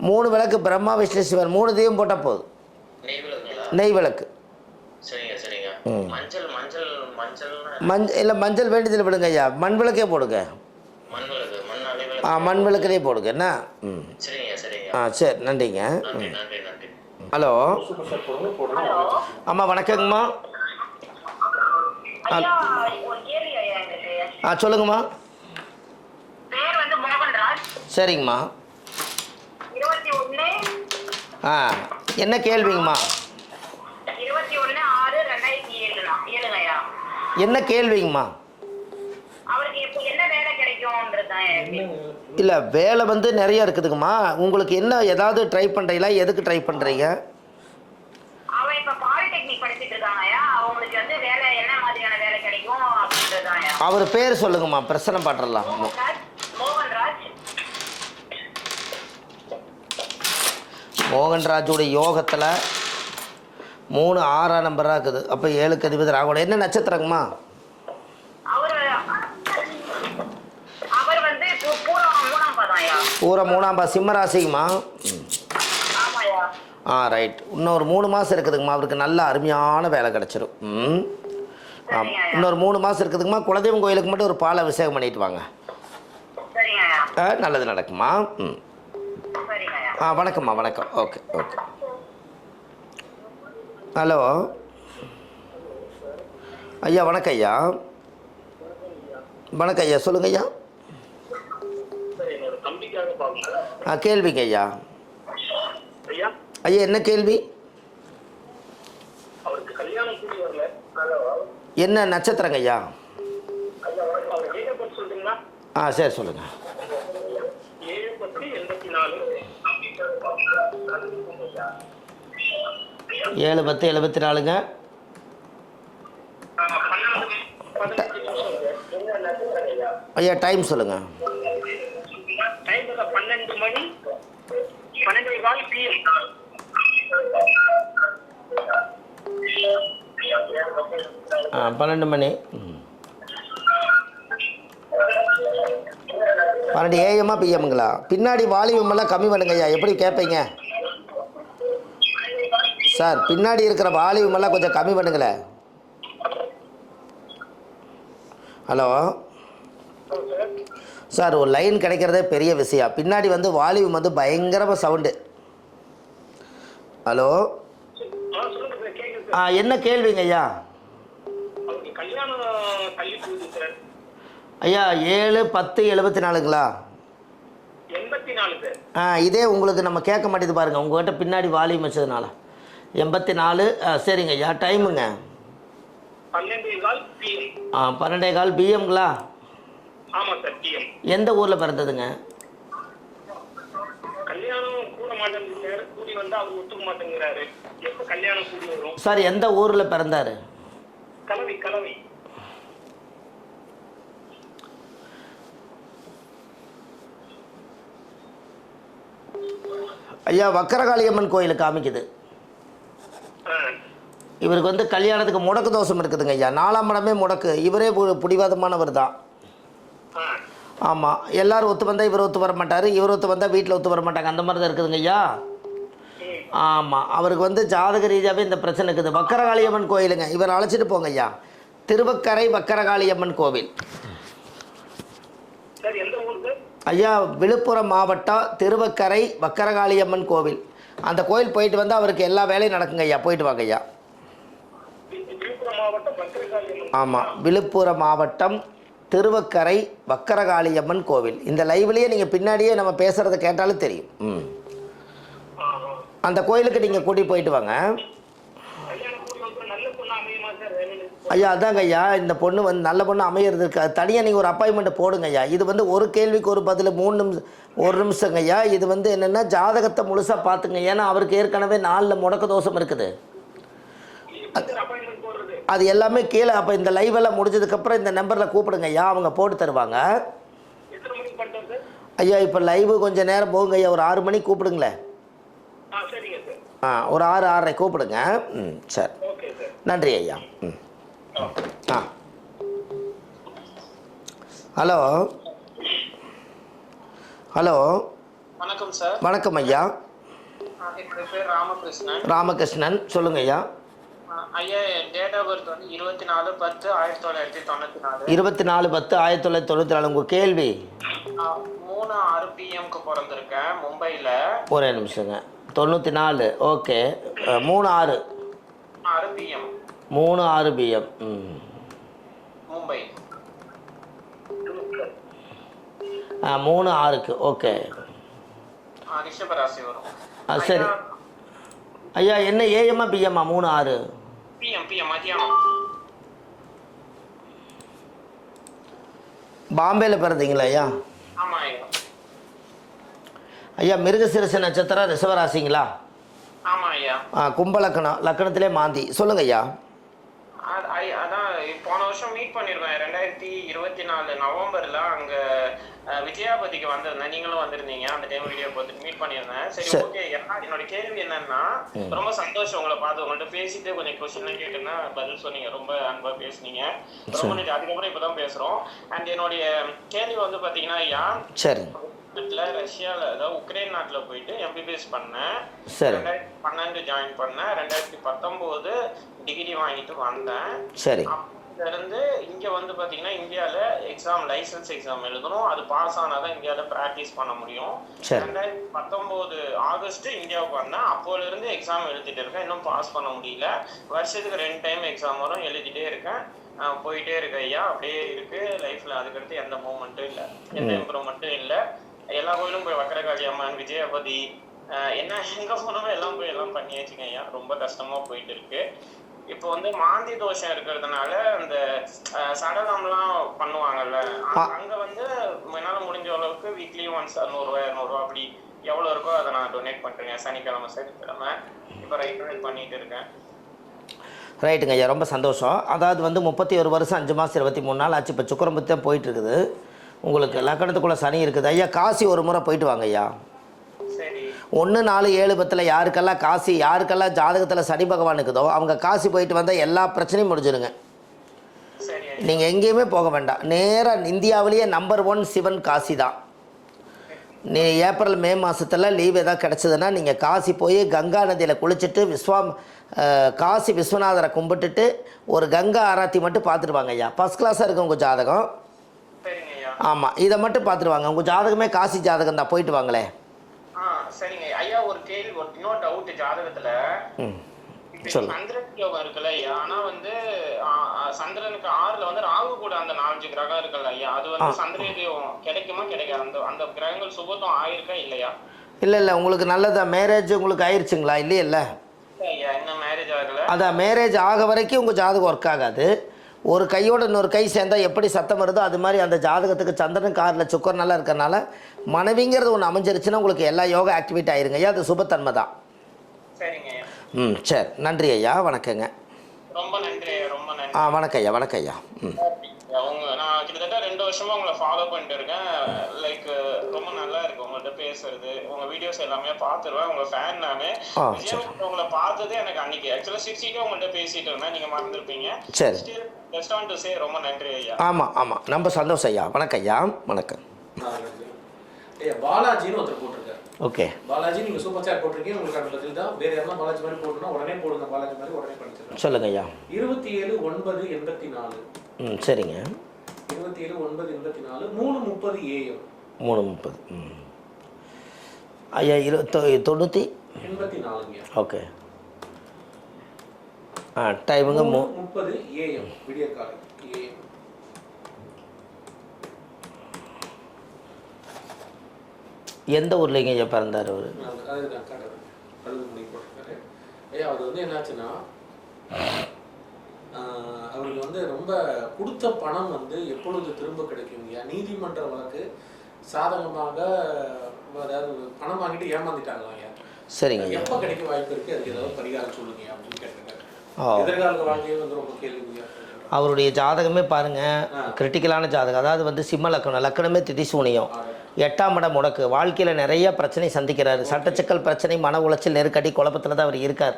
3 விளக்கு பிரம்மா விஷ்ணு சிவன் 3 தீபம் போட்டால் போதும். நெய் விளக்குங்களா? நெய் விளக்கு. சரிங்க சரிங்க. மஞ்சள் இல்லை மஞ்சள் வேண்டியதில் விடுங்க ஐயா, மண் விளக்கே போடுங்க. மண் விளக்கு, மண் அலை விளக்கு. மண் விளக்குலேயே போடுங்க என்ன. சரிங்க சரிங்க. சரி, நன்றிங்க. நன்றி நன்றி நன்றி. ஹலோ ஹலோ அம்மா, வணக்கங்கம்மா. ஐயா, ஒரு கேள்வி ஐயா எங்களுக்கு. சொல்லுங்கம்மா. பேர் வந்து மோகன்ராஜ். சரிங்கம்மா. 21 என்ன கேள்விங்கம்மா? 21/6/2007 ஐயா. என்ன கேள்விங்கம்மா? அவருக்கு இப்போ என்ன வேலை கிடைக்கும்ன்றதுதான் எனக்கு. இல்லை வேலை வந்து நிறைய இருக்குதுங்கம்மா. உங்களுக்கு என்ன ஏதாவது ட்ரை பண்ணுறீங்களா? எதுக்கு ட்ரை பண்ணுறீங்க? அவன் இப்ப பாலிடெக்னிக் படிச்சிட்டு இருக்காங்க ஐயா. அவங்களுக்கு வந்து வேலை என்ன மாதிரியான வேலை கிடைக்கும் அப்படின்றதுதான் ஐயா. அவர் பேர் சொல்லுங்கம்மா, பிரச்சனை பாட்டுறலாம். மோகன்ராஜ். மோகன்ராஜோடைய யோகத்தில் 3 6 நம்பராக இருக்குது. அப்போ 7க்கு அதிபதி ராகுவோட. என்ன நட்சத்திரங்கம்மா? அவர் வந்து பூரம் 3ஆம் பாதம் ஐயா. பூரம் 3ஆம் பாதம், சிம்ம ராசிங்கம்மா. ஆமாய்யா. ரைட். இன்னொரு 3 மாதம் இருக்குதுங்கம்மா. அவருக்கு நல்ல அருமையான வேலை கிடச்சிரும். இன்னொரு 3 மாதம் இருக்குதுங்கம்மா. குலதெய்வம் கோயிலுக்கு மட்டும் ஒரு பால் அபிஷேகம் பண்ணிட்டு வாங்க. சரிங்க ஐயா. நல்லது நடக்குமா. சரிங்க ஐயா. வணக்கம்மா, வணக்கம். Okay okay. ஹலோ ஐயா, வணக்கம் ஐயா. வணக்கம் ஐயா, சொல்லுங்க ஐயா. கேள்விங்க ஐயா. ஐயா என்ன கேள்வி? என்ன நட்சத்திரங்க ஐயா? சரி சொல்லுங்க. 7-10-74ங்க. ஐயா டைம் சொல்லுங்க. 12 மணி 12:15 PM. 12 money 12 AM பிஎம்ங்களா? பின்னாடி வால்யூம் எல்லாம் கம்மி பண்ணுங்க ஐயா. எப்படி கேட்பீங்க சார்? பின்னாடி இருக்கிற வால்யூம் எல்லாம் கொஞ்சம் கம்மி பண்ணுங்களேன். ஹலோ சார் ஒரு லைன் கிடைக்கிறதே பெரிய விஷயம். பின்னாடி வந்து வால்யூம் வந்து பயங்கரமாக சவுண்டு. ஹலோ, சொல்லுங்க சார், கேக்குது சார். என்ன கேள்விங்க ஐயா? அவருக்கு கல்யாணம் தள்ளி போகுது சார். ஐயா 7/10/74ங்களா? 84 சார். இதே உங்களுக்கு நம்ம கேட்க மாட்டேது பாருங்கள், உங்கள்கிட்ட பின்னாடி வால்யூம் வச்சதுனால. 84. சரிங்க ஐயா. டைமுங்க? 12:15 PM. 12:15 பிஎம்ங்களா? ஆமா சார், PM. எந்த ஊரில் பிறந்ததுங்க? கல்யாணம் கூட மாட்டேங்குது சார். கூடி வந்து அவர் ஒத்துக்க மாட்டேங்கிறாரு. எப்ப கல்யாணம் கூடி வரும்? சார் எந்த ஊரில் பிறந்தார்? கலவை. ஐயா வக்கரகாளியம்மன் கோயில் காமிக்குது. இவருக்கு வந்து கல்யாணத்துக்கு முடக்கு தோஷம் இருக்குதுங்க ஐயா. 4ஆம் இடமே முடக்கு. இவரே பிடிவாதமானவர் தான். ஆமாம், எல்லோரும் ஒத்து வந்தால் இவர் ஒத்து வர மாட்டார், இவர் ஒத்து வந்தால் வீட்டில் ஒத்து வர மாட்டாங்க. அந்த மாதிரி தான் இருக்குதுங்க ஐயா. ஆமாம், அவருக்கு வந்து ஜாதக ரீதியாகவே இந்த பிரச்சனை இருக்குது. வக்கரகாளியம்மன் கோயிலுங்க, இவர் அழைச்சிட்டு போங்க ஐயா. திருவக்கரை வக்கரகாளியம்மன் கோவில். ஐயா விழுப்புரம் மாவட்டம் திருவக்கரை வக்கரகாளியம்மன் கோவில். அந்த கோயில் போயிட்டு வந்து அவருக்கு எல்லா வேலையும் நடக்குங்க ஐயா. போயிட்டு வாங்க ஐயா. ஆமாம், விழுப்புரம் மாவட்டம் திருவக்கரை வக்கரகாளியம்மன் கோவில். இந்த லைவ்லேயே நீங்கள் பின்னாடியே நம்ம பேசுகிறத கேட்டாலும் தெரியும். அந்த கோயிலுக்கு நீங்கள் கூட்டிகிட்டு போயிட்டு வாங்க ஐயா. அதாங்க ஐயா, இந்த பொண்ணு வந்து நல்ல பொண்ணு அமையிறதுக்கு தனியாக நீங்கள் ஒரு அப்பாயின்மெண்ட் போடுங்க ஐயா. இது வந்து ஒரு கேள்விக்கு ஒரு பதில் 3 நிமிஷம் 1 நிமிஷங்க ஐயா. இது வந்து என்னென்னா ஜாதகத்தை முழுசாக பார்த்துங்க. ஏன்னா அவருக்கு ஏற்கனவே 4 முடக்க தோஷம் இருக்குது. அது எல்லாமே கீழே. அப்போ இந்த லைவ் எல்லாம் முடிஞ்சதுக்கப்புறம் இந்த நம்பரில் கூப்பிடுங்க ஐயா, அவங்க போட்டு தருவாங்க ஐயா. இப்போ லைவு கொஞ்சம் நேரம் போகுங்க ஐயா. ஒரு 6 மணிக்கு கூப்பிடுங்களேன். ஒரு 6-6:30 கூப்பிடுங்க. சரி, நன்றி ஐயா. ஹலோ ஹலோ, வணக்கம் சார். வணக்கம் ஐயா. என்னோட பேர் ராமகிருஷ்ணன். ராமகிருஷ்ணன், சொல்லுங்க ஐயா. ஐயா, என் டேட் ஆஃப் பர்த் வந்து 24/10/1994. 24/10/1994. உங்கள் கேள்வி? 3:06 PM பிறந்திருக்கேன் மும்பையில். ஒரே நிமிஷங்க. 94. ஓகே. 3:06 PM 3:06 PM. மும்பை. 3:06க்கு. ஓகே, ரிஷபராசி வரும். சரி ஐயா. என்ன ஏஎம்மா பிஎம்மா? 3:06 PM மதியானம். பாம்பேயில் பிறந்தீங்களா ஐயா? ஆமாம் ஐயா. ஐயா மிருகசிரச நட்சத்திரம் ரிஷபராசிங்களா? ஆமாம் ஐயா. கும்ப லக்கணம், லக்கணத்திலே மாந்தி. சொல்லுங்க ஐயா. அதான் போன வருஷம் மீட் பண்ணிருக்கேன் 2024 நவம்பர்ல. அங்க விஜயாபதிக்கு வந்திருந்தேன், நீங்களும் வந்திருந்தீங்க. அந்த டைம் வீடியோ பார்த்துட்டு மீட் பண்ணியிருந்தேன். சரி, ஓகே. என்னோட கேள்வி என்னன்னா, ரொம்ப சந்தோஷம் உங்களை பார்த்து. உங்கள்கிட்ட பேசிட்டு கொஞ்சம் கொஸ்டின் கேட்டுன்னா பதில் சொன்னீங்க, ரொம்ப அன்பா பேசுனீங்க. ரொம்ப நன்றி. அதுக்கப்புறம் இப்பதான் பேசுறோம். அண்ட் என்னுடைய கேள்வி வந்து பாத்தீங்கன்னா ஐயா, சரி, ரஷ்யால அதாவது உக்ரைன் நாட்டுல போயிட்டு MBBS பண்ணேன். சரி. 2012 ஜாயின் பண்ணேன். 2019 டிகிரி வாங்கிட்டு வந்தேன். சரி. இருந்து இங்க வந்து பாத்தீங்கன்னா இந்தியால எக்ஸாம், லைசன்ஸ் எக்ஸாம் எழுதணும். அது பாஸ் ஆனாதான் இந்தியால பிராக்டிஸ் பண்ண முடியும். 2019 ஆகஸ்ட் இந்தியாவுக்கு வந்தேன். அப்போல இருந்து எக்ஸாம் எழுதிட்டு இருக்கேன். இன்னும் பாஸ் பண்ண முடியல. வருஷத்துக்கு 2 டைம் எக்ஸாம் வரும், எழுதிட்டே இருக்கேன். போயிட்டே இருக்கு ஐயா. அப்படியே இருக்கு லைஃப்ல. அதுக்கடுத்து எந்த மூவ்மெண்ட்டும் இல்லை, எந்த இம்ப்ரூவ்மெண்ட்டும் இல்லை. எல்லா கோயிலும் போய் வக்கரகாளி அம்மன், விஜயபதி, என்ன எங்க போனோமோ எல்லாம் போய் எல்லாம் பண்ணியாச்சுங்க ஐயா. ரொம்ப கஷ்டமா போயிட்டு இருக்கு. இப்போ வந்து மாந்தி தோஷம் இருக்கிறதுனால அந்த சடலம்லாம் பண்ணுவாங்கல்ல, அங்க வந்து என்னால முடிஞ்ச அளவுக்கு வீக்லி ஒன்ஸ் 100 அப்படி எவ்வளவு இருக்கோ அதை நான் டொனேட் பண்றேன். சனிக்கிழமை சனிக்கிழமை இப்போ ரைட் பண்ணிட்டு இருக்கேன். ரைட்டுங்க ஐயா, ரொம்ப சந்தோஷம். அதாவது வந்து 31 வருஷம் 5 மாதம் 23 நாள் ஆச்சு. இப்போ சுக்கரம்பத்தி தான் போயிட்டு இருக்குது. உங்களுக்கு லக்கணத்துக்குள்ளே சனி இருக்குது ஐயா. காசி ஒரு முறை போயிட்டு வாங்க ஐயா. 1, 4, 7, 10 யாருக்கெல்லாம் காசி, யாருக்கெல்லாம் ஜாதகத்தில் சனி பகவான் இருக்குதோ அவங்க காசி போயிட்டு வந்தால் எல்லா பிரச்சனையும் முடிஞ்சிருங்க. நீங்கள் எங்கேயுமே போக வேண்டாம். நேராக இந்தியாவிலேயே நம்பர் 1 சிவன் காசி தான். நீ ஏப்ரல் மே மாதத்தில் லீவ் எதாவது கிடச்சிதுன்னா நீங்கள் காசி போய் கங்கா நதியில் குளிச்சுட்டு காசி விஸ்வநாதரை கும்பிட்டுட்டு ஒரு கங்கா ஆராத்தி மட்டும் பார்த்துட்டு வாங்க ஐயா. ஃபஸ்ட் கிளாஸாக இருக்கும் உங்கள் ஜாதகம். ஆமாம், இதை மட்டும் பார்த்துட்டு வாங்க. உங்கள் ஜாதகமே காசி ஜாதகம் தான், போயிட்டு வாங்களே. சரிங்க ஐயா. ஒரு கேள்வி, ஒரு இன்னொரு டவுட் ஜாதகத்துல. சந்திரன் யோகம் இருக்குல்ல ஐயா, ஆனா வந்து சந்திரனுக்கு 6ல வந்து ராகு கூட அந்த 4-5 கிரகம் இருக்குல்ல ஐயா, அது வந்து சந்திரன் யோகம் கிடைக்குமா கிடைக்காது? அந்த அந்த கிரகங்கள் சுபத்துவம் ஆயிருக்கா இல்லையா? இல்லை உங்களுக்கு நல்லதா மேரேஜ் உங்களுக்கு ஆயிடுச்சுங்களா? இல்லையே இல்லை ஐயா, இன்னும் மேரேஜ் ஆகல. அதான் மேரேஜ் ஆக வரைக்கும் உங்கள் ஜாதகம் ஒர்க் ஆகாது. ஒரு கையோட இன்னொரு கை சேர்ந்தால் எப்படி சத்தம் வருதோ அது மாதிரி அந்த ஜாதகத்துக்கு சந்திரன் 6ல் சுக்கர் நல்லா இருக்கறனால மனைவிங்கிறது ஒன்று அமைஞ்சிருச்சுன்னா உங்களுக்கு எல்லா யோகா ஆக்டிவேட் ஆயிருங்க ஐயா. அது சுபத்தன்மை தான். சரிங்க ஐயா. சரி, நன்றி ஐயா, வணக்கங்க. ரொம்ப நன்றி ஐயா, ரொம்ப நன்றி. வணக்கம் ஐயா, வணக்கம் ஐயா. நான் கிட்டத்தட்ட 2 வருஷமா உங்களை ஃபாலோ பண்ணிட்டு இருக்கேன். லைக் ரொம்ப நல்லா இருக்கு உங்கள்கிட்ட பேசுறது. உங்க வீடியோஸ் எல்லாமே பார்த்துருவேன். உங்க ஃபேன் நானு. உங்களை பார்த்ததே எனக்கு அன்னைக்கு ஆக்சுவலா சிரிச்சிட்டே உங்கள்கிட்ட பேசிட்டு இருந்தேன். நீங்க மறந்துருப்பீங்க. சரி, ஜஸ்ட் வாண்ட் டு சே ரொம்ப நன்றி ஐயா. ஆமாம், ரொம்ப சந்தோஷம் ஐயா. வணக்கம் ஐயா, வணக்கம். ஐயா பாலாஜின்னு ஒருத்தர் போட்டிருக்காரு. ஓகே, பாலாஜி நீங்க சூப்பர் சாட் போட்டிருக்கீங்க. உங்களுக்கு அந்த பதில் தான். வேற யாரெல்லாம் பாலாஜி மாதிரி போடணும்னா உடனே போடுங்க. பாலாஜி மாதிரி உடனே படிச்சிடலாம். சொல்லுங்க ஐயா. 27/9/84. சரிங்க. 27/9/84 3:30 AM. 3:30. ஐயா 84. ஓகே. டைமுங்க 3:30 AM விடிய காலை AM. எந்த ஊர்லேங்க ஐயா பிறந்தார் அவர்? அதுதான் காட்டுறேன். கழுதுமணி போட்டிருக்காரு. ஐயா அவர் வந்து என்னாச்சுன்னா அவருக்கு வந்து ரொம்ப கொடுத்த பணம் வந்து எப்பொழுது திரும்ப கிடைக்கும் ஐயா? நீதிமன்ற வழக்கு சாதகமாக அதாவது பணம் வாங்கிட்டு ஏமாந்துட்டாங்களா ஐயா? சரிங்க. எப்போ கிடைக்க வாய்ப்பு இருக்குது? அதுக்கு ஏதாவது பரிகாரம் சொல்லுங்க அப்படின்னு கேட்டிருக்காரு. எதிர்கால வாழ்க்கையில் வந்து ரொம்ப கேள்விங்க. அவருடைய ஜாதகமே பாருங்கள், கிரிட்டிக்கலான ஜாதகம். அதாவது வந்து சிம்ம லக்கணம், லக்கணமே திதிசூனியம், 8ஆம் இடம் முடக்கு. வாழ்க்கையில் நிறைய பிரச்சனை சந்திக்கிறாரு. சட்டச்சிக்கல் பிரச்சனை, மன உளைச்சல், நெருக்கடி, குழப்பத்தில் தான் அவர் இருக்கார்.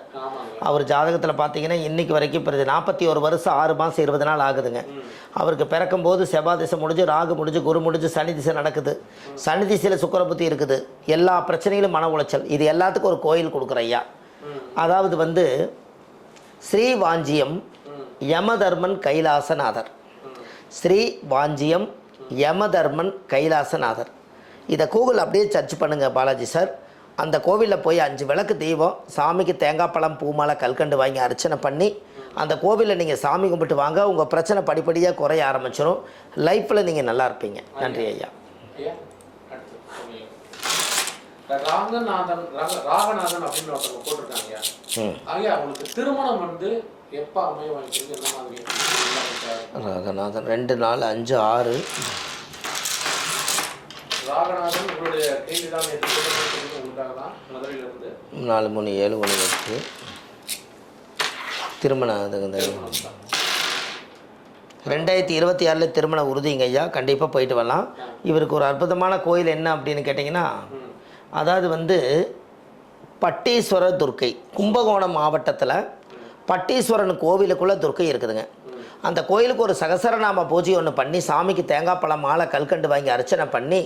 அவர் ஜாதகத்தில் பார்த்தீங்கன்னா இன்றைக்கி வரைக்கும் 41 வருஷம் 6 மாதம் 20 நாள் ஆகுதுங்க. அவருக்கு பிறக்கும்போது செவ்வாய் திசை முடிஞ்சு, ராகு முடிஞ்சு, குரு முடிஞ்சு, சனி திசை நடக்குது. சனி திசையில் சுக்கிர புத்தி இருக்குது. எல்லா பிரச்சனைகளும் மன உளைச்சல். இது எல்லாத்துக்கும் ஒரு கோயில் கொடுக்குற ஐயா. அதாவது வந்து ஸ்ரீ வாஞ்சியம் யமதர்மன் கைலாசநாதர். ஸ்ரீ வாஞ்சியம் யமதர்மன் கைலாசநாதர். இதை கூகுள் அப்படியே சர்ச் பண்ணுங்கள் பாலாஜி சார். அந்த கோவிலில் போய் 5 விளக்கு தீபம், சாமிக்கு தேங்காய் பழம் பூமாலை கல்கண்டு வாங்கி அர்ச்சனை பண்ணி அந்த கோவிலில் நீங்கள் சாமி கும்பிட்டு வாங்க. உங்கள் பிரச்சனை படிப்படியாக குறைய ஆரம்பிச்சிடும். லைஃப்பில் நீங்கள் நல்லா இருப்பீங்க. நன்றி ஐயா. ராகநாதன் அப்படின்னு ஒருத்தவங்க போட்டிருக்காங்க ஐயா. அவங்களுக்கு திருமணம் வந்து எப்போ அமைய வாங்கிக்கிறது, என்ன மாதிரி? ராகநாதன் 2, 4, 5, 6. ராகநாதன் உங்களுடைய கேள்வி தான் உங்களுக்காக தான். மதுரையிலிருந்து 4, 3, 7, 1, 8. திருமணம் 2026 திருமண உறுதிங்க ஐயா. கண்டிப்பாக போயிட்டு வரலாம். இவருக்கு ஒரு அற்புதமான கோயில் என்ன அப்படின்னு கேட்டிங்கன்னா, அதாவது வந்து பட்டீஸ்வரர் துர்க்கை, கும்பகோணம் மாவட்டத்தில் பட்டீஸ்வரன் கோவிலுக்குள்ளே துர்க்கை இருக்குதுங்க. அந்த கோயிலுக்கு ஒரு சகசரநாம பூஜை ஒன்று பண்ணி சாமிக்கு தேங்காய் பழம் மாலை கல்கண்டு வாங்கி அர்ச்சனை பண்ணி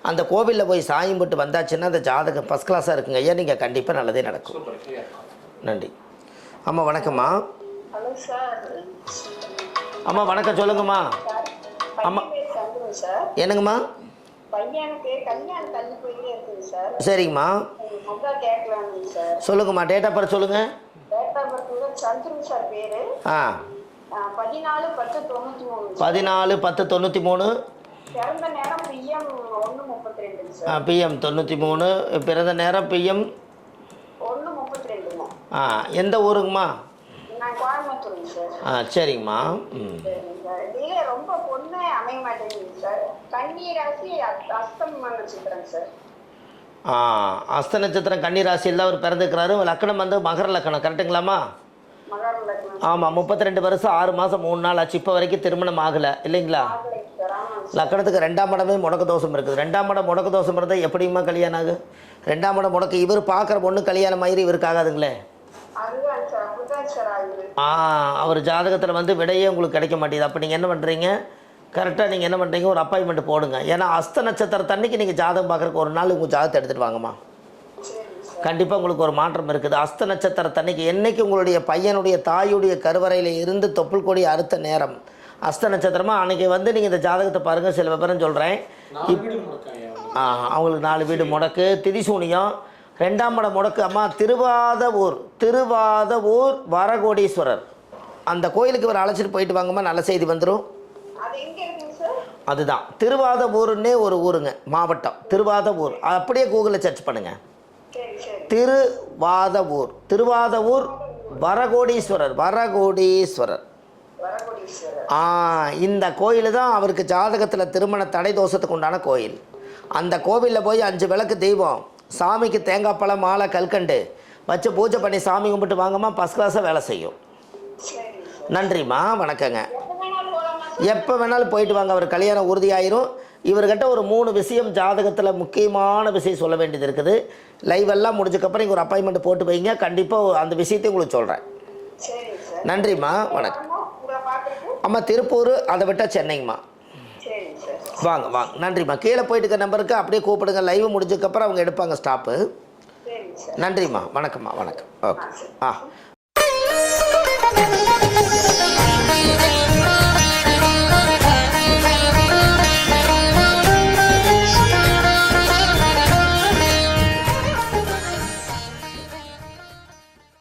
அந்த கோவிலில் போய் சாமி கும்பிட்டு வந்தாச்சுன்னா அந்த ஜாதகம் ஃபஸ்ட் கிளாஸாக இருக்குங்க ஐயா. நீங்கள் கண்டிப்பாக நல்லதே நடக்கும். நன்றி. அம்மா வணக்கம்மா. Hello sir. அம்மா வணக்கம், சொல்லுங்கம்மா. அம்மா என்னங்கம்மா? பையனுக்கு கல்யாணம் தள்ளி போயிட்டே இருக்குது சார். சரிங்கம்மா, கேட்கலாங்க சார். சொல்லுங்கம்மா. டேட் ஆஃப் பர்த் சொல்லுங்கள். Date of birth Chandru sir பேரு. 14/10/93. 14/10/93. பிறந்த நேரம் PM 1:32 சார். PM 93. பிறந்த நேரம் PM 1:32. எந்த ஊருங்கம்மா? நான் கோயம்புத்தூருங்க சார். சரிங்கம்மா. இதே ரொம்ப பொண்ணு அமைய மாட்டேங்குது சார். கன்னி ராசி அஸ்தம் நட்சத்திரம் சார். அஸ்த நட்சத்திரம் கன்னி ராசியில் அவர் பிறந்துக்கிறாரு. லக்கணம் வந்து மகர லக்கணம். கரெக்டுங்களாம்மா? ஆமாம். 32 வருஷம் 6 மாதம் 3 நாள் ஆச்சு. இப்போ வரைக்கும் திருமணம் ஆகலை இல்லைங்களா? லக்கணத்துக்கு 2ஆம் இடமே முடக்க தோஷம் இருக்குது. 2ஆம் இடம் முடக்க தோஷம் இருந்தால் எப்படிமா கல்யாணம் ஆகும்? 2ஆம் இடம் முடக்க. இவர் பார்க்குற பொண்ணு கல்யாணம் ஆயிரு இவருக்கு ஆகாதுங்களே. அவர் ஜாதகத்தில் வந்து விடையே உங்களுக்கு கிடைக்க மாட்டேங்குது. அப்போ நீங்கள் என்ன பண்ணுறீங்க? கரெக்டாக நீங்கள் என்ன பண்ணுறீங்க, ஒரு அப்பாயின்மெண்ட் போடுங்க. ஏன்னா அஸ்த நட்சத்திரத்தன்னைக்கு நீங்கள் ஜாதகம் பார்க்குறக்கு ஒரு நாள் உங்கள் ஜாதகத்தை எடுத்துகிட்டு வாங்கம்மா. கண்டிப்பாக உங்களுக்கு ஒரு மாற்றம் இருக்குது. அஸ்த நட்சத்திரத்தன்னைக்கு என்றைக்கு உங்களுடைய பையனுடைய தாயுடைய கருவறையில் இருந்து தொப்புள் கொடி அறுத்த நேரம் அஸ்த நட்சத்திரமா அன்றைக்கி வந்து நீங்கள் இந்த ஜாதகத்தை பாருங்கள், சில விவரம் சொல்கிறேன். 4 வீடு முடக்காயா? அவங்களுக்கு 4 வீடு முடக்கு, திதிசூனியம், 2ஆம் இடம் முடக்கு. அம்மா திருவாதவூர் வரகோடீஸ்வரர் அந்த கோயிலுக்கு இவர் அழைச்சிட்டு போயிட்டு வாங்கம்மா, நல்ல செய்தி வந்துடும். அது எங்க இருக்குங்க சார்? அதுதான் திருவாதவூர்னே ஒரு ஊருங்க, மாவட்டம் திருவாதவூர். அப்படியே கூகுளில் சர்ச் பண்ணுங்கள். சரி சரி. திருவாதவூர் வரகோடீஸ்வரர். வரகோடீஸ்வரர். இந்த கோயில் தான் அவருக்கு ஜாதகத்தில் திருமண தடை தோஷத்துக்கு உண்டான கோயில். அந்த கோவிலில் போய் 5 விளக்கு தீபம், சாமிக்கு தேங்காய் பழம் மாலை கல்கண்டு வச்சு பூஜை பண்ணி சாமி கும்பிட்டு வாங்கம்மா, ஃபஸ்ட் கிளாஸாக வேலை செய்யும். நன்றிம்மா, வணக்கங்க. எப்போ வேணாலும் போயிட்டு வாங்க, அவர் கல்யாணம் உறுதியாயிரும். இவர்கிட்ட ஒரு 3 விஷயம் ஜாதகத்தில் முக்கியமான விஷயம் சொல்ல வேண்டியது இருக்குது. லைவ் எல்லாம் முடிஞ்சக்கப்புறம் இங்கே ஒரு அப்பாயின்மெண்ட் போட்டு வைங்க, கண்டிப்பாக அந்த விஷயத்தையும் உங்களுக்கு சொல்கிறேன். நன்றிம்மா, வணக்கம். அம்மா திருப்பூர், அதை விட்டால் சென்னைங்கம்மா. வாங்க வாங்க, நன்றிம்மா. கீழே போயிட்டு இருக்க நம்பருக்கு அப்படியே கூப்பிடுங்க, லைவ் முடிஞ்சதுக்கப்புறம் அவங்க எடுப்பாங்க ஸ்டாப்பு. நன்றிம்மா, வணக்கம்மா, வணக்கம். ஓகே.